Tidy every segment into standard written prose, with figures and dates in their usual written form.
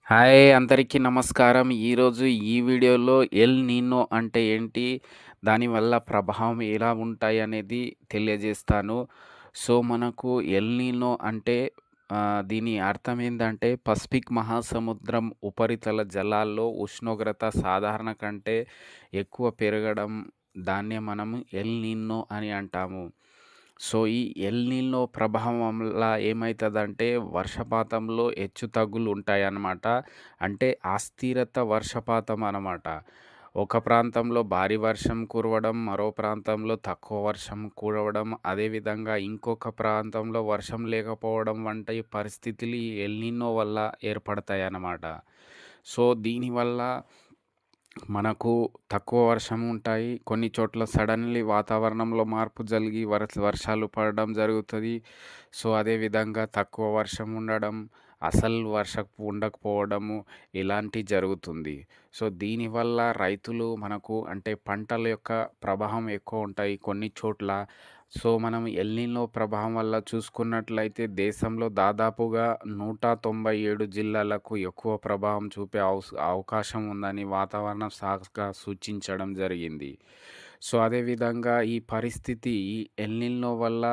Hi అందరికీ నమస్కారం. ఈరోజు ఈ వీడియోలో ఎల్ నీనో అంటే ఏంటి? దానివల్ల ప్రభావం ఎలా ఉంటాయనేది తెలియజేస్తాను. సో, మనకు ఎల్ నీనో అంటే దీని అర్థం ఏందంటే పసిఫిక్ మహాసముద్రం ఉపరితల జలాల్లో ఉష్ణోగ్రత సాధారణ కంటే ఎక్కువ పెరగడం దాన్నే మనం ఎల్ నీనో అని అంటాము. సో, ఈ ఎల్ నీనో ప్రభావం వల్ల ఏమైతదంటే వర్షపాతంలో హెచ్చుతగ్గులుంటాయన్నమాట. అంటే అస్థిరత వర్షపాతం అనమాట. ఒక ప్రాంతంలో భారీ వర్షం కురవడం, మరో ప్రాంతంలో తక్కువ వర్షం కురవడం, అదేవిధంగా ఇంకొక ప్రాంతంలో వర్షం లేకపోవడం వంటి పరిస్థితులు ఈ ఎల్ నీనో వల్ల ఏర్పడతాయన్నమాట. సో, దీనివల్ల మనకు తక్కువ వర్షం ఉంటాయి. కొన్ని చోట్ల సడన్‌లీ వాతావరణంలో మార్పు జరిగి వర్షాలు పడడం జరుగుతది. సో, అదేవిధంగా తక్కువ వర్షం ఉండడం, అసలు ఉండకపోవడము ఇలాంటివి జరుగుతుంది. సో, దీనివల్ల రైతులు మనకు అంటే పంటల యొక్క ప్రభావం ఎక్కువ ఉంటాయి కొన్ని చోట్ల. సో, మనం ఎల్‌నినో ప్రభావం వల్ల చూసుకున్నట్లయితే దేశంలో దాదాపుగా 197 జిల్లాలకు ఎక్కువ ప్రభావం చూపే అవకాశం ఉందని వాతావరణ శాఖ సూచించడం జరిగింది. సో, అదేవిధంగా ఈ పరిస్థితి ఈ ఎల్‌నినో వల్ల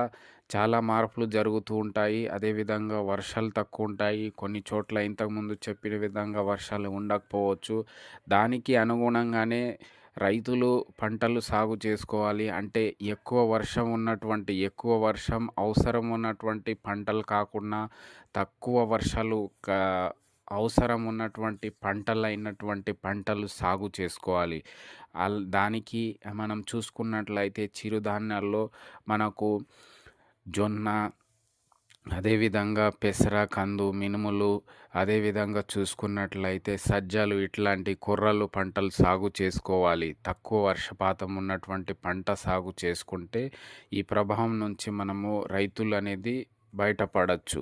చాలా మార్పులు జరుగుతూ ఉంటాయి. అదేవిధంగా వర్షాలు తక్కువుంటాయి. కొన్ని చోట్ల ఇంతకుముందు చెప్పిన విధంగా వర్షాలు ఉండకపోవచ్చు. దానికి అనుగుణంగానే రైతులు పంటలు సాగు చేసుకోవాలి. అంటే ఎక్కువ వర్షం అవసరం ఉన్నటువంటి పంటలు కాకుండా తక్కువ వర్షాలు కా అవసరం ఉన్నటువంటి పంటలైనటువంటి పంటలు సాగు చేసుకోవాలి. దానికి మనం చూసుకున్నట్లయితే చిరుధాన్యాల్లో మనకు జొన్న, అదేవిధంగా పెసర, కందు, మినుములు, అదేవిధంగా చూసుకున్నట్లయితే సజ్జలు ఇట్లాంటి కొర్రలు పంటలు సాగు చేసుకోవాలి. తక్కువ వర్షపాతం ఉన్నటువంటి పంట సాగు చేసుకుంటే ఈ ప్రభావం నుంచి మనము రైతులనేది బయటపడొచ్చు.